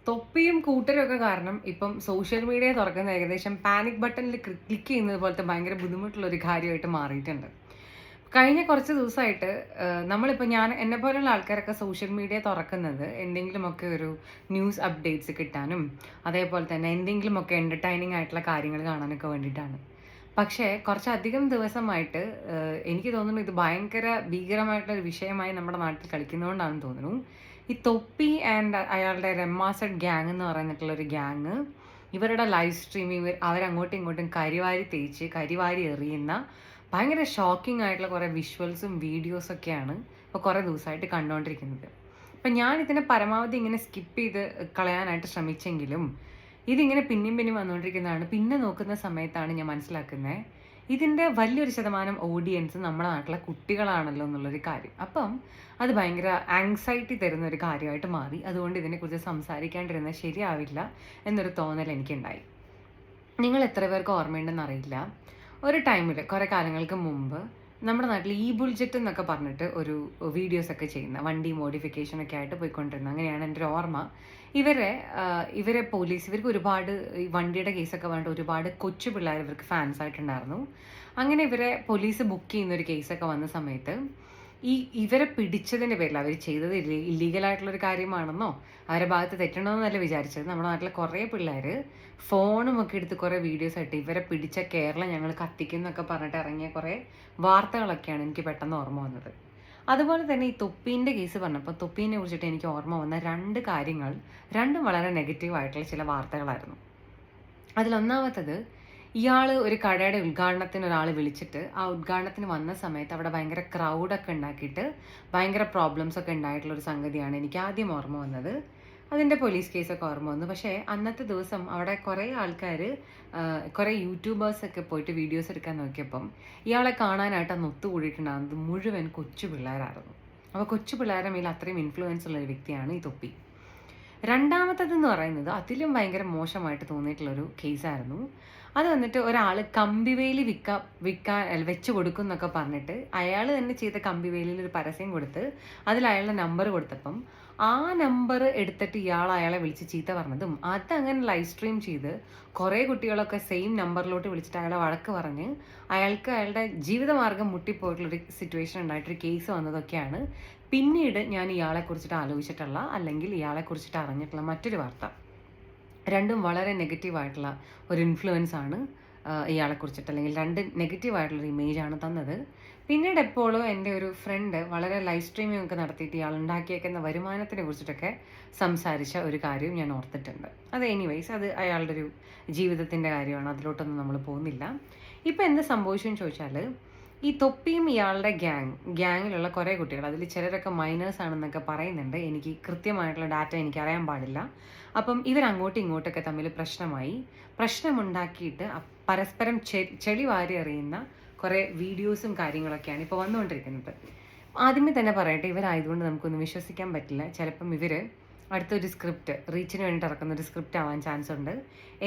തൊപ്പിയും കൂട്ടരും ഒക്കെ കാരണം ഇപ്പം സോഷ്യൽ മീഡിയ തുറക്കുന്ന ഏകദേശം പാനിക് ബട്ടണിൽ ക്ലിക്ക് ചെയ്യുന്നത് പോലത്തെ ഭയങ്കര ബുദ്ധിമുട്ടുള്ള ഒരു കാര്യമായിട്ട് മാറിയിട്ടുണ്ട്. കഴിഞ്ഞ കുറച്ച് ദിവസമായിട്ട് നമ്മളിപ്പോൾ എന്നെ പോലുള്ള ആൾക്കാരൊക്കെ സോഷ്യൽ മീഡിയ തുറക്കുന്നത് എന്തെങ്കിലുമൊക്കെ ഒരു ന്യൂസ് അപ്ഡേറ്റ്സ് കിട്ടാനും അതേപോലെ തന്നെ എന്തെങ്കിലുമൊക്കെ എൻ്റർടൈനിങ് ആയിട്ടുള്ള കാര്യങ്ങൾ കാണാനൊക്കെ വേണ്ടിയിട്ടാണ്. പക്ഷേ കുറച്ചധികം ദിവസമായിട്ട് എനിക്ക് തോന്നുന്നു ഇത് ഭയങ്കര ഭീകരമായിട്ടുള്ളൊരു വിഷയമായി നമ്മുടെ നാട്ടിൽ കളിക്കുന്നതുകൊണ്ടാണെന്ന് തോന്നുന്നു. ഈ തൊപ്പി ആൻഡ് അയാളുടെ റെമ്മാസഡ് ഗ്യാങ് എന്ന് പറഞ്ഞിട്ടുള്ളൊരു ഗ്യാങ് ഇവരുടെ ലൈവ് സ്ട്രീമിങ് അവരങ്ങോട്ടും ഇങ്ങോട്ടും കരിവാരി തേച്ച് കരിവാരി എറിയുന്ന ഭയങ്കര ഷോക്കിംഗ് ആയിട്ടുള്ള കുറേ വിഷ്വൽസും വീഡിയോസൊക്കെയാണ് ഇപ്പോൾ കുറേ ദിവസമായിട്ട് കണ്ടുകൊണ്ടിരിക്കുന്നത്. അപ്പം ഞാൻ ഇതിനെ പരമാവധി ഇങ്ങനെ സ്കിപ്പ് ചെയ്ത് കളയാനായിട്ട് ശ്രമിച്ചെങ്കിലും ഇതിങ്ങനെ പിന്നെയും വന്നുകൊണ്ടിരിക്കുന്നതാണ്. പിന്നെ നോക്കുന്ന സമയത്താണ് ഞാൻ മനസ്സിലാക്കുന്നത് ഇതിൻ്റെ വലിയൊരു ശതമാനം ഓഡിയൻസ് നമ്മുടെ നാട്ടിലെ കുട്ടികളാണല്ലോ എന്നുള്ളൊരു കാര്യം. അപ്പം അത് ഭയങ്കര ആങ്സൈറ്റി തരുന്ന ഒരു കാര്യമായിട്ട് മാറി. അതുകൊണ്ട് ഇതിനെക്കുറിച്ച് സംസാരിക്കാണ്ടിരുന്നത് ശരിയാവില്ല എന്നൊരു തോന്നൽ എനിക്കുണ്ടായി. നിങ്ങൾ എത്ര പേർക്ക് ഓർമ്മയുണ്ടെന്ന് അറിയില്ല. ഒരു ടൈമിൽ കുറേ കാലങ്ങൾക്ക് മുമ്പ് നമ്മുടെ നാട്ടിൽ ഈ ബുൾജെറ്റ് എന്നൊക്കെ പറഞ്ഞിട്ട് ഒരു വീഡിയോസൊക്കെ ചെയ്യുന്ന വണ്ടി മോഡിഫിക്കേഷനൊക്കെ ആയിട്ട് പോയിക്കൊണ്ടിരുന്നത്. അങ്ങനെയാണ് എൻ്റെ ഒരു ഓർമ്മ. ഇവരെ പോലീസ് ഇവർക്ക് ഒരുപാട് ഈ വണ്ടിയുടെ കേസൊക്കെ പറഞ്ഞിട്ട് ഒരുപാട് കൊച്ചു പിള്ളേർ ഇവർക്ക് ഫാൻസ് ആയിട്ടുണ്ടായിരുന്നു. അങ്ങനെ ഇവരെ പോലീസ് ബുക്ക് ചെയ്യുന്ന ഒരു കേസൊക്കെ വന്ന സമയത്ത് ഇവരെ പിടിച്ചതിൻ്റെ പേരിൽ അവർ ചെയ്തത് ഇല്ലീഗലായിട്ടുള്ളൊരു കാര്യമാണെന്നോ അവരുടെ ഭാഗത്ത് തെറ്റണമെന്നല്ല വിചാരിച്ചത്. നമ്മുടെ നാട്ടിലെ കുറേ പിള്ളേർ ഫോണും ഒക്കെ എടുത്ത് കുറേ വീഡിയോസ് ആയിട്ട് ഇവരെ പിടിച്ച കേരളം ഞങ്ങൾ കത്തിക്കുന്നൊക്കെ പറഞ്ഞിട്ട് ഇറങ്ങിയ കുറേ വാർത്തകളൊക്കെയാണ് എനിക്ക് പെട്ടെന്ന് ഓർമ്മ വന്നത്. അതുപോലെ തന്നെ ഈ തൊപ്പീൻ്റെ കേസ് പറഞ്ഞപ്പോൾ തൊപ്പീനെ കുറിച്ചിട്ട് എനിക്ക് ഓർമ്മ വന്ന രണ്ട് കാര്യങ്ങൾ രണ്ടും വളരെ നെഗറ്റീവായിട്ടുള്ള ചില വാർത്തകളായിരുന്നു. അതിലൊന്നാമത്തത് ഇയാൾ ഒരു കടയുടെ ഉദ്ഘാടനത്തിന് ഒരാൾ വിളിച്ചിട്ട് ആ ഉദ്ഘാടനത്തിന് വന്ന സമയത്ത് അവിടെ ഭയങ്കര ക്രൗഡൊക്കെ ഉണ്ടാക്കിയിട്ട് ഭയങ്കര പ്രോബ്ലംസ് ഒക്കെ ഉണ്ടായിട്ടുള്ളൊരു സംഗതിയാണ് എനിക്ക് ആദ്യം ഓർമ്മ വന്നത്. അതിൻ്റെ പോലീസ് കേസൊക്കെ ഓർമ്മ വന്നു. പക്ഷേ അന്നത്തെ ദിവസം അവിടെ കുറേ ആൾക്കാർ കുറേ യൂട്യൂബേഴ്സൊക്കെ പോയിട്ട് വീഡിയോസ് എടുക്കാൻ നോക്കിയപ്പം ഇയാളെ കാണാനായിട്ട് അന്ന് ഒത്തുകൂടിയിട്ടുണ്ടാകുന്നത് മുഴുവൻ കൊച്ചു പിള്ളേരായിരുന്നു. അപ്പോൾ കൊച്ചു പിള്ളേരുടെ മേൽ അത്രയും ഇൻഫ്ലുവൻസ് ഉള്ള ഒരു വ്യക്തിയാണ് ഈ തൊപ്പി. രണ്ടാമത്തതെന്ന് പറയുന്നത് അതിലും ഭയങ്കര മോശമായിട്ട് തോന്നിയിട്ടുള്ളൊരു കേസായിരുന്നു. അത് വന്നിട്ട് ഒരാൾ കമ്പിവേലി വിൽക്കാൻ വെച്ച് കൊടുക്കും എന്നൊക്കെ പറഞ്ഞിട്ട് അയാൾ തന്നെ ചെയ്ത കമ്പിവേലിയിൽ ഒരു പരസ്യം കൊടുത്ത് അതിൽ അയാളുടെ നമ്പർ കൊടുത്തപ്പം ആ നമ്പർ എടുത്തിട്ട് അയാളെ വിളിച്ച് ചീത്ത പറഞ്ഞതും അതങ്ങനെ ലൈവ് സ്ട്രീം ചെയ്ത് കുറേ കുട്ടികളൊക്കെ സെയിം നമ്പറിലോട്ട് വിളിച്ചിട്ട് അയാളെ വഴക്ക് പറഞ്ഞ് അയാളുടെ ജീവിതമാർഗം മുട്ടിപ്പോയിട്ടുള്ളൊരു സിറ്റുവേഷൻ ഉണ്ടായിട്ടൊരു കേസ് വന്നതൊക്കെയാണ് പിന്നീട് ഞാൻ ഇയാളെക്കുറിച്ചിട്ട് ആലോചിച്ചിട്ടുള്ള അല്ലെങ്കിൽ ഇയാളെക്കുറിച്ചിട്ട് അറിഞ്ഞിട്ടുള്ള മറ്റൊരു വാർത്ത. രണ്ടും വളരെ നെഗറ്റീവായിട്ടുള്ള ഒരു ഇൻഫ്ലുവൻസ് ആണ് ഇയാളെക്കുറിച്ചിട്ട്, അല്ലെങ്കിൽ രണ്ട് നെഗറ്റീവായിട്ടുള്ളൊരു ഇമേജാണ് തന്നത്. പിന്നീട് എപ്പോഴും എൻ്റെ ഒരു ഫ്രണ്ട് വളരെ ലൈവ് സ്ട്രീമിംഗ് ഒക്കെ നടത്തിയിട്ട് ഇയാൾ ഉണ്ടാക്കിയേക്കുന്ന വരുമാനത്തിനെ കുറിച്ചിട്ടൊക്കെ സംസാരിച്ച ഒരു കാര്യവും ഞാൻ ഓർത്തിട്ടുണ്ട്. അത് എനിവേയ്സ് അത് അയാളുടെ ഒരു ജീവിതത്തിൻ്റെ കാര്യമാണ്, അതിലോട്ടൊന്നും നമ്മൾ പോകുന്നില്ല. ഇപ്പം എന്ത് സംഭവിച്ചെന്ന് ചോദിച്ചാൽ ഈ തൊപ്പിയും ഇയാളുടെ ഗ്യാങ്ങിലുള്ള കുറേ കുട്ടികൾ, അതിൽ ചിലരൊക്കെ മൈനേഴ്സ് ആണെന്നൊക്കെ പറയുന്നുണ്ട്. എനിക്ക് കൃത്യമായിട്ടുള്ള ഡാറ്റ എനിക്ക് അറിയാൻ പാടില്ല. അപ്പം ഇവരങ്ങോട്ടും ഇങ്ങോട്ടൊക്കെ തമ്മിൽ പ്രശ്നമുണ്ടാക്കിയിട്ട് പരസ്പരം ചെളി വാരി എറിയുന്ന കുറേ വീഡിയോസും കാര്യങ്ങളൊക്കെയാണ് ഇപ്പോൾ വന്നുകൊണ്ടിരിക്കുന്നത്. ആദ്യമേ തന്നെ പറയട്ടെ, ഇവരായതുകൊണ്ട് നമുക്കൊന്നും വിശ്വസിക്കാൻ പറ്റില്ല. ചിലപ്പം ഇവർ അടുത്തൊരു സ്ക്രിപ്റ്റ് റീച്ചിന് വേണ്ടിയിട്ട് ഇറക്കുന്ന ഒരു സ്ക്രിപ്റ്റ് ആവാൻ ചാൻസ് ഉണ്ട്.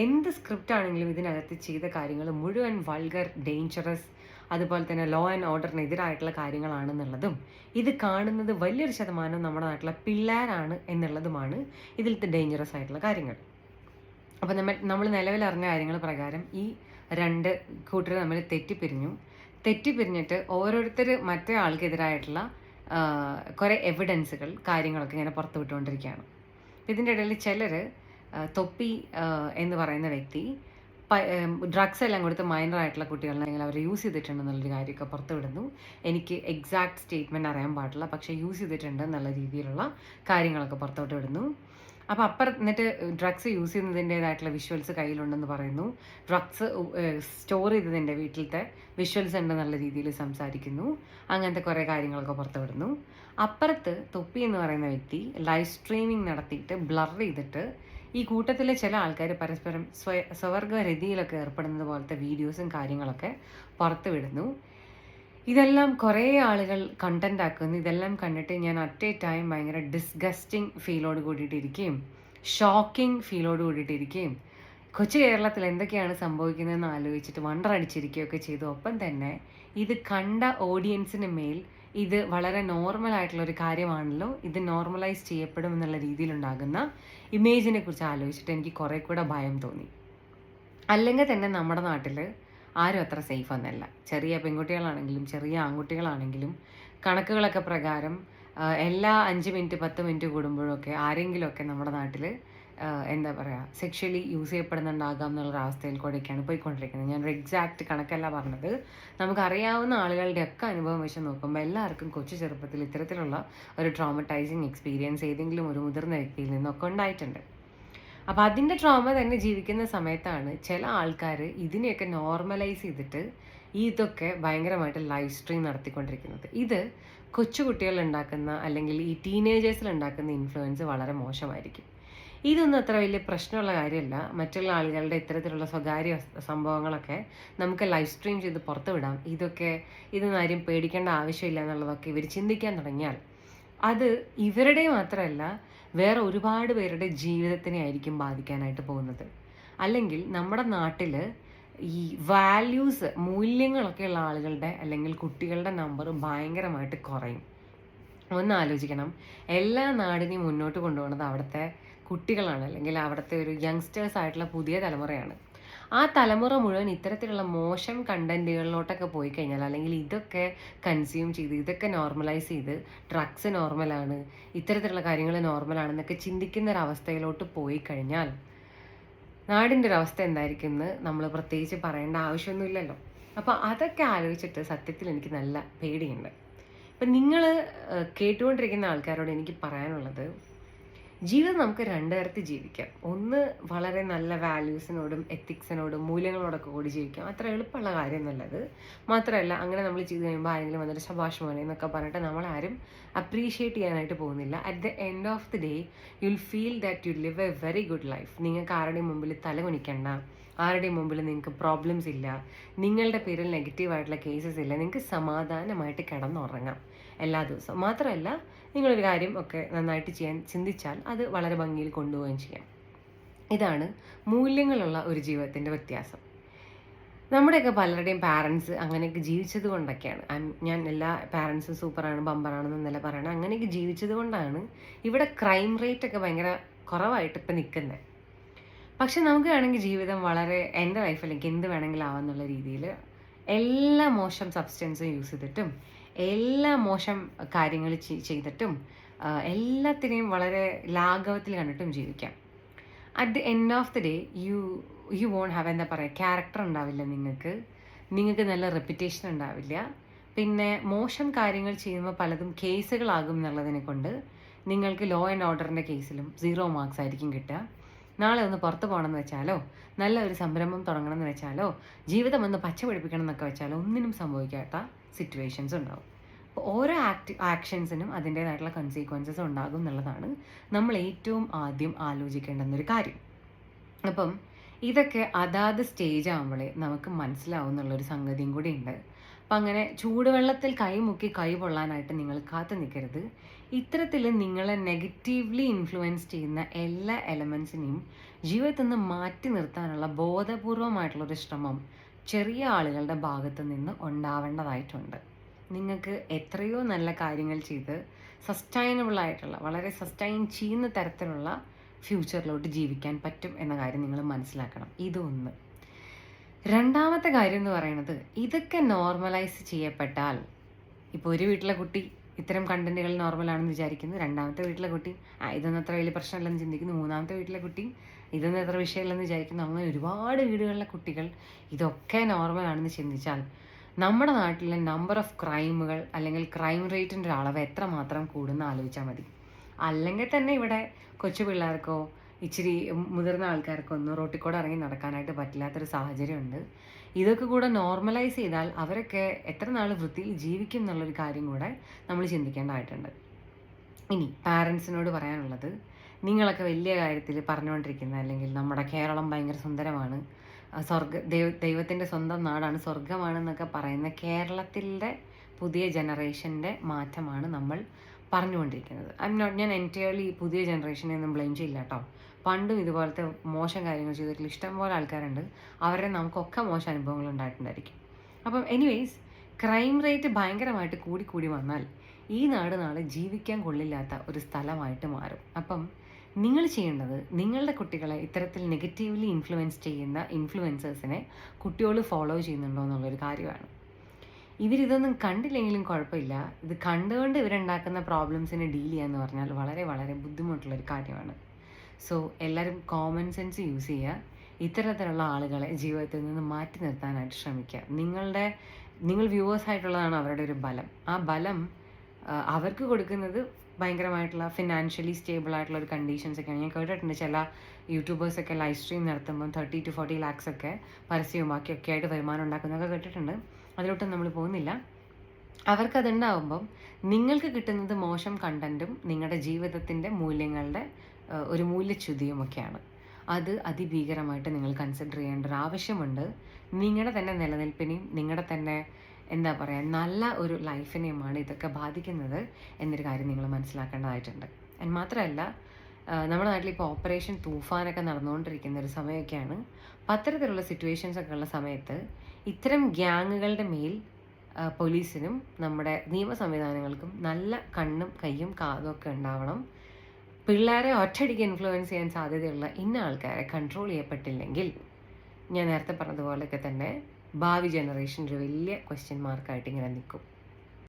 എന്ത് സ്ക്രിപ്റ്റ് ആണെങ്കിലും ഇതിനകത്ത് ചെയ്ത കാര്യങ്ങൾ മുഴുവൻ വൾഗർ, ഡേഞ്ചറസ്, അതുപോലെ തന്നെ ലോ ആൻഡ് ഓർഡറിനെതിരായിട്ടുള്ള കാര്യങ്ങളാണെന്നുള്ളതും ഇത് കാണുന്നത് വലിയൊരു ശതമാനം നമ്മുടെ നാട്ടിലെ പിള്ളേരാണ് എന്നുള്ളതുമാണ് ഇതിലത്തെ ഡേഞ്ചറസ് ആയിട്ടുള്ള കാര്യങ്ങൾ. അപ്പോൾ നമ്മൾ നിലവിലറിഞ്ഞ കാര്യങ്ങൾ പ്രകാരം ഈ രണ്ട് കൂട്ടർ തമ്മിൽ തെറ്റിപ്പിരിഞ്ഞിട്ട് ഓരോരുത്തർ മറ്റേ ആൾക്കെതിരായിട്ടുള്ള കുറേ എവിഡൻസുകൾ കാര്യങ്ങളൊക്കെ ഇങ്ങനെ പുറത്തു വിട്ടുകൊണ്ടിരിക്കുകയാണ്. ഇതിൻ്റെ ഇടയിൽ ചിലർ തൊപ്പി എന്ന് പറയുന്ന വ്യക്തി ഡ്രഗ്സ് എല്ലാം കൊടുത്ത് മൈനറായിട്ടുള്ള കുട്ടികളെ അല്ലെങ്കിൽ അവർ യൂസ് ചെയ്തിട്ടുണ്ടെന്നുള്ളൊരു കാര്യമൊക്കെ പുറത്തു വിടുന്നു. എനിക്ക് എക്സാക്ട് സ്റ്റേറ്റ്മെൻറ്റ് അറിയാൻ പാടില്ല, പക്ഷേ യൂസ് ചെയ്തിട്ടുണ്ട് എന്നുള്ള രീതിയിലുള്ള കാര്യങ്ങളൊക്കെ പുറത്തോട്ട് വിടുന്നു. അപ്പോൾ എന്നിട്ട് ഡ്രഗ്സ് യൂസ് ചെയ്യുന്നതിൻ്റേതായിട്ടുള്ള വിഷ്വൽസ് കയ്യിലുണ്ടെന്ന് പറയുന്നു. ഡ്രഗ്സ് സ്റ്റോർ ചെയ്തതിൻ്റെ വീട്ടിലത്തെ വിഷ്വൽസ് ഉണ്ടെന്നുള്ള രീതിയിൽ സംസാരിക്കുന്നു. അങ്ങനത്തെ കുറേ കാര്യങ്ങളൊക്കെ പുറത്തു വിടുന്നു. അപ്പുറത്ത് തൊപ്പി എന്ന് പറയുന്ന വ്യക്തി ലൈവ് സ്ട്രീമിംഗ് നടത്തിയിട്ട് ബ്ലർ ചെയ്തിട്ട് ഈ കൂട്ടത്തിലെ ചില ആൾക്കാർ പരസ്പരം സ്വവർഗരതിയിലൊക്കെ ഏർപ്പെടുന്നത് പോലത്തെ വീഡിയോസും കാര്യങ്ങളൊക്കെ പുറത്തു വിടുന്നു. ഇതെല്ലാം കുറേ ആളുകൾ കണ്ടന്റ് ആക്കുന്നു. ഇതെല്ലാം കണ്ടിട്ട് ഞാൻ അറ്റ് എ ടൈം ഭയങ്കര ഡിസ്ഗസ്റ്റിംഗ് ഫീലോട് കൂടിയിട്ടിരിക്കുകയും ഷോക്കിംഗ് ഫീലോട് കൂടിയിട്ടിരിക്കുകയും കൊച്ചു കേരളത്തിൽ എന്തൊക്കെയാണ് സംഭവിക്കുന്നതെന്ന് ആലോചിച്ചിട്ട് വണ്ടർ അടിച്ചിരിക്കുകയൊക്കെ ചെയ്തു. ഒപ്പം തന്നെ ഇത് കണ്ട ഓഡിയൻസിന് മേൽ ഇത് വളരെ നോർമൽ ആയിട്ടുള്ളൊരു കാര്യമാണല്ലോ, ഇത് നോർമലൈസ് ചെയ്യപ്പെടും എന്നുള്ള രീതിയിലുണ്ടാകുന്ന ഇമേജിനെ കുറിച്ച് ആലോചിച്ചിട്ട് എനിക്ക് കുറേ കൂടെ ഭയം തോന്നി. അല്ലെങ്കിൽ തന്നെ നമ്മുടെ നാട്ടിൽ ആരും അത്ര സേഫ് ഒന്നല്ല. ചെറിയ പെൺകുട്ടികളാണെങ്കിലും ചെറിയ ആൺകുട്ടികളാണെങ്കിലും കണക്കുകളൊക്കെ പ്രകാരം എല്ലാ 5 മിനിറ്റ് 10 മിനിറ്റ് കൂടുമ്പോഴൊക്കെ ആരെങ്കിലുമൊക്കെ നമ്മുടെ നാട്ടിൽ എന്താ പറയുക, സെക്ഷലി യൂസ് ചെയ്യപ്പെടുന്നുണ്ടാകാം എന്നുള്ളൊരവസ്ഥയിൽ കൂടെയൊക്കെയാണ് പോയിക്കൊണ്ടിരിക്കുന്നത്. ഞാനൊരു എക്സാക്റ്റ് കണക്കല്ല പറഞ്ഞത്. നമുക്കറിയാവുന്ന ആളുകളുടെയൊക്കെ അനുഭവം വെച്ച് നോക്കുമ്പോൾ എല്ലാവർക്കും കൊച്ചു ചെറുപ്പത്തിൽ ഇത്തരത്തിലുള്ള ഒരു ട്രോമറ്റൈസിങ് എക്സ്പീരിയൻസ് ഏതെങ്കിലും ഒരു മുതിർന്ന വ്യക്തിയിൽ നിന്നൊക്കെ ഉണ്ടായിട്ടുണ്ട്. അപ്പോൾ അതിൻ്റെ ട്രോമ തന്നെ ജീവിക്കുന്ന സമയത്താണ് ചില ആൾക്കാർ ഇതിനെയൊക്കെ നോർമലൈസ് ചെയ്തിട്ട് ഇതൊക്കെ ഭയങ്കരമായിട്ട് ലൈവ് സ്ട്രീം നടത്തിക്കൊണ്ടിരിക്കുന്നത്. ഇത് കൊച്ചുകുട്ടികൾ ഉണ്ടാക്കുന്ന അല്ലെങ്കിൽ ഈ ടീനേജേഴ്സിൽ ഉണ്ടാക്കുന്ന ഇൻഫ്ലുവൻസ് വളരെ മോശമായിരിക്കും. ഇതൊന്നും അത്ര വലിയ പ്രശ്നമുള്ള കാര്യമല്ല. മറ്റുള്ള ആളുകളുടെ ഇത്തരത്തിലുള്ള സ്വകാര്യ സംഭവങ്ങളൊക്കെ നമുക്ക് ലൈവ് സ്ട്രീം ചെയ്ത് പുറത്തു വിടാം, ഇതൊന്നും ആരും പേടിക്കേണ്ട ആവശ്യമില്ല എന്നുള്ളതൊക്കെ ഇവർ ചിന്തിക്കാൻ തുടങ്ങിയാൽ അത് ഇവരുടെ മാത്രമല്ല വേറെ ഒരുപാട് പേരുടെ ജീവിതത്തിനെ ആയിരിക്കും ബാധിക്കാനായിട്ട് പോകുന്നത്. അല്ലെങ്കിൽ നമ്മുടെ നാട്ടിൽ ഈ വാല്യൂസ്, മൂല്യങ്ങളൊക്കെ ഉള്ള ആളുകളുടെ അല്ലെങ്കിൽ കുട്ടികളുടെ നമ്പർ ഭയങ്കരമായിട്ട് കുറയും. ഒന്ന് ആലോചിക്കണം, എല്ലാ നാടിനെയും മുന്നോട്ട് കൊണ്ടുപോകുന്നത് അവിടുത്തെ കുട്ടികളാണ്, അല്ലെങ്കിൽ അവിടുത്തെ ഒരു യങ്സ്റ്റേഴ്സ് ആയിട്ടുള്ള പുതിയ തലമുറയാണ്. ആ തലമുറ മുഴുവൻ ഇത്തരത്തിലുള്ള മോശം കണ്ടന്റുകളിലോട്ടൊക്കെ പോയി കഴിഞ്ഞാൽ, അല്ലെങ്കിൽ ഇതൊക്കെ കൺസ്യൂം ചെയ്ത് ഇതൊക്കെ നോർമലൈസ് ചെയ്ത് ഡ്രഗ്സ് നോർമലാണ്, ഇത്തരത്തിലുള്ള കാര്യങ്ങൾ നോർമലാണെന്നൊക്കെ ചിന്തിക്കുന്ന ഒരവസ്ഥയിലോട്ട് പോയി കഴിഞ്ഞാൽ നാടിൻ്റെ ഒരു അവസ്ഥ എന്തായിരിക്കും എന്ന് നമ്മൾ പ്രത്യേകിച്ച് പറയേണ്ട ആവശ്യമൊന്നുമില്ലല്ലോ. അപ്പോൾ അതൊക്കെ ആലോചിച്ചിട്ട് സത്യത്തിൽ എനിക്ക് നല്ല പേടിയുണ്ട്. അപ്പം നിങ്ങൾ കേട്ടുകൊണ്ടിരിക്കുന്ന ആൾക്കാരോട് എനിക്ക് പറയാനുള്ളത്, ജീവിതം നമുക്ക് രണ്ട് തരത്തിൽ ജീവിക്കാം. ഒന്ന് വളരെ നല്ല വാല്യൂസിനോടും എത്തിക്സിനോടും മൂല്യങ്ങളോടൊക്കെ കൂടി ജീവിക്കാം. അത്ര എളുപ്പമുള്ള കാര്യമൊന്നുമല്ലത്. മാത്രമല്ല അങ്ങനെ നമ്മൾ ചെയ്ത് കഴിയുമ്പോൾ ആരെങ്കിലും വന്നിട്ട് ശബാഷ് മോനെ എന്നൊക്കെ പറഞ്ഞിട്ട് നമ്മളാരും അപ്രീഷിയേറ്റ് ചെയ്യാനായിട്ട് പോകുന്നില്ല. At the end of the day you'll feel that you live A very good life. നിങ്ങൾക്ക് ആരുടെയും മുമ്പിൽ തലകുനിക്കണ്ട, ആരുടെയും മുമ്പിൽ നിങ്ങൾക്ക് പ്രോബ്ലംസ് ഇല്ല, നിങ്ങളുടെ പേരിൽ നെഗറ്റീവായിട്ടുള്ള കേസസ് ഇല്ല, നിങ്ങൾക്ക് സമാധാനമായിട്ട് കിടന്നുറങ്ങാം എല്ലാ ദിവസവും. മാത്രമല്ല നിങ്ങളൊരു കാര്യം ഒക്കെ നന്നായിട്ട് ചെയ്യാൻ ചിന്തിച്ചാൽ അത് വളരെ ഭംഗിയിൽ കൊണ്ടുപോവുകയും ചെയ്യാം. ഇതാണ് മൂല്യങ്ങളുള്ള ഒരു ജീവിതത്തിൻ്റെ വ്യത്യാസം. നമ്മുടെയൊക്കെ പലരുടെയും പാരൻസ് അങ്ങനെയൊക്കെ ജീവിച്ചത് കൊണ്ടൊക്കെയാണ്, ഞാൻ എല്ലാ പാരൻസും സൂപ്പറാണ് ബമ്പറാണെന്നല്ല പറയണം, അങ്ങനെയൊക്കെ ജീവിച്ചത് കൊണ്ടാണ് ഇവിടെ ക്രൈം റേറ്റ് ഒക്കെ ഭയങ്കര കുറവായിട്ട് ഇപ്പം നിൽക്കുന്നത്. പക്ഷെ നമുക്ക് വേണമെങ്കിൽ ജീവിതം വളരെ എൻ്റെ ലൈഫിലേക്ക് എന്ത് വേണമെങ്കിലും ആവാന്നുള്ള രീതിയിൽ എല്ലാ മോശം സബ്സ്റ്റൻസും യൂസ് ചെയ്തിട്ടും എല്ലാ മോശം കാര്യങ്ങൾ ചെയ്തിട്ടും എല്ലാത്തിനെയും വളരെ ലാഘവത്തിൽ കണ്ടിട്ടും ജീവിക്കാം. At the end of the day you won't have, എന്താ പറയുക, ക്യാരക്ടർ ഉണ്ടാവില്ല, നിങ്ങൾക്ക് നല്ല റെപ്യൂട്ടേഷൻ ഉണ്ടാവില്ല. പിന്നെ മോശം കാര്യങ്ങൾ ചെയ്യുമ്പോൾ പലതും കേസുകളാകും എന്നുള്ളതിനെ കൊണ്ട് നിങ്ങൾക്ക് ലോ ആൻഡ് ഓർഡറിൻ്റെ കേസിലും 0 മാർക്സ് ആയിരിക്കും കിട്ടുക. നാളെ ഒന്ന് പുറത്ത് പോകണമെന്ന് വെച്ചാലോ, നല്ല ഒരു സംരംഭം തുടങ്ങണമെന്ന് വെച്ചാലോ, ജീവിതം ഒന്ന് പച്ച പിടിപ്പിക്കണം എന്നൊക്കെ വെച്ചാലോ ഒന്നിനും സംഭവിക്കാത്ത സിറ്റുവേഷൻസ് ഉണ്ടാവും. അപ്പോൾ ഓരോ ആക്ഷൻസിനും അതിൻ്റേതായിട്ടുള്ള കൺസീക്വൻസസ് ഉണ്ടാകും എന്നുള്ളതാണ് നമ്മൾ ഏറ്റവും ആദ്യം ആലോചിക്കേണ്ടുന്നൊരു കാര്യം. അപ്പം ഇതൊക്കെ അതാത് സ്റ്റേജ് ആകുമ്പോഴേ നമുക്ക് മനസ്സിലാവും എന്നുള്ളൊരു സംഗതിയും കൂടി ഉണ്ട്. അപ്പം അങ്ങനെ ചൂടുവെള്ളത്തിൽ കൈമുക്കി കൈ പൊള്ളാനായിട്ട് നിങ്ങൾ കാത്തു നിൽക്കരുത്. ഇത്തരത്തിൽ നിങ്ങളെ നെഗറ്റീവ്ലി ഇൻഫ്ലുവൻസ് ചെയ്യുന്ന എല്ലാ എലമെൻസിനെയും ജീവിതത്തിൽ നിന്ന് മാറ്റി നിർത്താനുള്ള ബോധപൂർവമായിട്ടുള്ളൊരു ശ്രമം ചെറിയ ആളുകളുടെ ഭാഗത്ത് നിന്ന് ഉണ്ടാവേണ്ടതായിട്ടുണ്ട്. നിങ്ങൾക്ക് എത്രയോ നല്ല കാര്യങ്ങൾ ചെയ്ത് സസ്റ്റൈനബിളായിട്ടുള്ള, വളരെ സസ്റ്റൈൻ ചെയ്യുന്ന തരത്തിലുള്ള ഫ്യൂച്ചറിലോട്ട് ജീവിക്കാൻ പറ്റും എന്ന കാര്യം നിങ്ങൾ മനസ്സിലാക്കണം. ഇതൊന്ന്. രണ്ടാമത്തെ കാര്യം എന്ന് പറയുന്നത്, ഇതൊക്കെ നോർമലൈസ് ചെയ്യപ്പെട്ടാൽ, ഇപ്പോൾ ഒരു വീട്ടിലെ കുട്ടി ഇത്തരം കണ്ടന്റുകൾ നോർമലാണെന്ന് വിചാരിക്കുന്നു, രണ്ടാമത്തെ വീട്ടിലെ കുട്ടി ഇതൊന്നും അത്ര വലിയ പ്രശ്നമില്ലെന്ന് ചിന്തിക്കുന്നു, മൂന്നാമത്തെ വീട്ടിലെ കുട്ടി ഇതൊന്നും എത്ര വിഷയമില്ലെന്ന് വിചാരിക്കുന്നു. അങ്ങനെ ഒരുപാട് വീടുകളിലെ കുട്ടികൾ ഇതൊക്കെ നോർമലാണെന്ന് ചിന്തിച്ചാൽ നമ്മുടെ നാട്ടിലെ നമ്പർ ഓഫ് ക്രൈമുകൾ അല്ലെങ്കിൽ ക്രൈം റേറ്റിൻ്റെ അളവ് എത്രമാത്രം കൂടുന്ന ആലോചിച്ചാൽ മതി. അല്ലെങ്കിൽ തന്നെ ഇവിടെ കൊച്ചു പിള്ളേർക്കോ ഇച്ചിരി മുതിർന്ന ആൾക്കാർക്കോ ഒന്നും റോട്ടിൽ കൂടെ ഇറങ്ങി നടക്കാനായിട്ട് പറ്റില്ലാത്തൊരു സാഹചര്യമുണ്ട്. ഇതൊക്കെ കൂടെ നോർമലൈസ് ചെയ്താൽ അവരൊക്കെ എത്ര നാൾ വൃത്തിയിൽ ജീവിക്കും എന്നുള്ളൊരു കാര്യം കൂടെ നമ്മൾ ചിന്തിക്കേണ്ടതായിട്ടുണ്ട്. ഇനി പാരൻസിനോട് പറയാനുള്ളത്, നിങ്ങളൊക്കെ വലിയ കാര്യത്തിൽ പറഞ്ഞുകൊണ്ടിരിക്കുന്ന, അല്ലെങ്കിൽ നമ്മുടെ കേരളം ഭയങ്കര സുന്ദരമാണ്, ദൈവത്തിൻ്റെ സ്വന്തം നാടാണ്, സ്വർഗമാണെന്നൊക്കെ പറയുന്ന കേരളത്തിൻ്റെ പുതിയ ജനറേഷൻ്റെ മാറ്റമാണ് നമ്മൾ പറഞ്ഞുകൊണ്ടിരിക്കുന്നത്. ഞാൻ എൻറ്റയർലി പുതിയ ജനറേഷനെ ഒന്നും ബ്ലെയിം ചെയ്യില്ല കേട്ടോ. പണ്ടും ഇതുപോലത്തെ മോശം കാര്യങ്ങൾ ചെയ്തിട്ടുള്ള ഇഷ്ടംപോലെ ആൾക്കാരുണ്ട്. അവരുടെ നമുക്കൊക്കെ മോശം അനുഭവങ്ങൾ ഉണ്ടായിട്ടുണ്ടായിരിക്കും. അപ്പം എനിവേയ്സ്, ക്രൈം റേറ്റ് ഭയങ്കരമായിട്ട് കൂടി വന്നാൽ ഈ നാട് നാളെ ജീവിക്കാൻ കൊള്ളില്ലാത്ത ഒരു സ്ഥലമായിട്ട് മാറും. അപ്പം നിങ്ങൾ ചെയ്യേണ്ടത് നിങ്ങളുടെ കുട്ടികളെ ഇത്തരത്തിൽ നെഗറ്റീവ്ലി ഇൻഫ്ലുവൻസ് ചെയ്യുന്ന ഇൻഫ്ലുവൻസേഴ്സിനെ കുട്ടികൾ ഫോളോ ചെയ്യുന്നുണ്ടോ എന്നുള്ളൊരു കാര്യമാണ്. ഇവരിതൊന്നും കണ്ടില്ലെങ്കിലും കുഴപ്പമില്ല. ഇത് കണ്ടുകൊണ്ട് ഇവരുണ്ടാക്കുന്ന പ്രോബ്ലംസിനെ ഡീൽ ചെയ്യാന്ന് പറഞ്ഞാൽ വളരെ വളരെ ബുദ്ധിമുട്ടുള്ളൊരു കാര്യമാണ്. സോ എല്ലാവരും കോമൺ സെൻസ് യൂസ് ചെയ്യുക. ഇത്തരത്തിലുള്ള ആളുകളെ ജീവിതത്തിൽ നിന്ന് മാറ്റി നിർത്താനായിട്ട് ശ്രമിക്കുക. നിങ്ങൾ വ്യൂവേഴ്സ് ആയിട്ടുള്ളതാണ് അവരുടെ ഒരു ബലം. ആ ബലം അവർക്ക് കൊടുക്കുന്നത് ഭയങ്കരമായിട്ടുള്ള ഫിനാൻഷ്യലി സ്റ്റേബിൾ ആയിട്ടുള്ള ഒരു കണ്ടീഷൻസ് ഒക്കെയാണ്. ഞാൻ കേട്ടിട്ടുണ്ട് ചില യൂട്യൂബേഴ്സൊക്കെ ലൈവ് സ്ട്രീം നടത്തുമ്പം 30 to 40 lakhs ഒക്കെ പരസ്യവും ബാക്കിയൊക്കെ ആയിട്ട് വരുമാനം ഉണ്ടാക്കുന്നതൊക്കെ കേട്ടിട്ടുണ്ട്. അതിലോട്ടും നമ്മൾ പോകുന്നില്ല. അവർക്കതുണ്ടാവുമ്പം നിങ്ങൾക്ക് കിട്ടുന്നത് മോശം കണ്ടൻറ്റും നിങ്ങളുടെ ജീവിതത്തിൻ്റെ മൂല്യങ്ങളുടെ ഒരു മൂല്യച്യുതിയുമൊക്കെയാണ്. അത് അതിഭീകരമായിട്ട് നിങ്ങൾ കൺസിഡർ ചെയ്യേണ്ട ഒരു ആവശ്യമുണ്ട്. നിങ്ങളുടെ തന്നെ നിലനിൽപ്പിനെയും നിങ്ങളുടെ തന്നെ എന്താ പറയുക നല്ല ഒരു ലൈഫിനെയുമാണ് ഇതൊക്കെ ബാധിക്കുന്നത് എന്നൊരു കാര്യം നിങ്ങൾ മനസ്സിലാക്കേണ്ടതായിട്ടുണ്ട്. ആൻഡ് മാത്രമല്ല നമ്മുടെ നാട്ടിൽ ഇപ്പോൾ ഓപ്പറേഷൻ തൂഫാനൊക്കെ നടന്നുകൊണ്ടിരിക്കുന്ന ഒരു സമയമൊക്കെയാണ്. അപ്പം അത്തരത്തിലുള്ള സിറ്റുവേഷൻസ് ഒക്കെ ഉള്ള സമയത്ത് ഇത്തരം ഗ്യാങ്ങുകളുടെ മേൽ പോലീസിനും നമ്മുടെ നിയമ സംവിധാനങ്ങൾക്കും നല്ല കണ്ണും കയ്യും കാതും ഒക്കെ ഉണ്ടാവണം. പിള്ളേരെ ഒറ്റയടിക്ക് ഇൻഫ്ലുവൻസ് ചെയ്യാൻ സാധ്യതയുള്ള ഇന്ന ആൾക്കാരെ കൺട്രോൾ ചെയ്യപ്പെട്ടില്ലെങ്കിൽ ഞാൻ നേരത്തെ പറഞ്ഞതുപോലെയൊക്കെ തന്നെ ഭാവി ജനറേഷൻ ഒരു വലിയ ക്വസ്റ്റ്യൻ മാർക്കായിട്ട് ഇങ്ങനെ നിൽക്കും.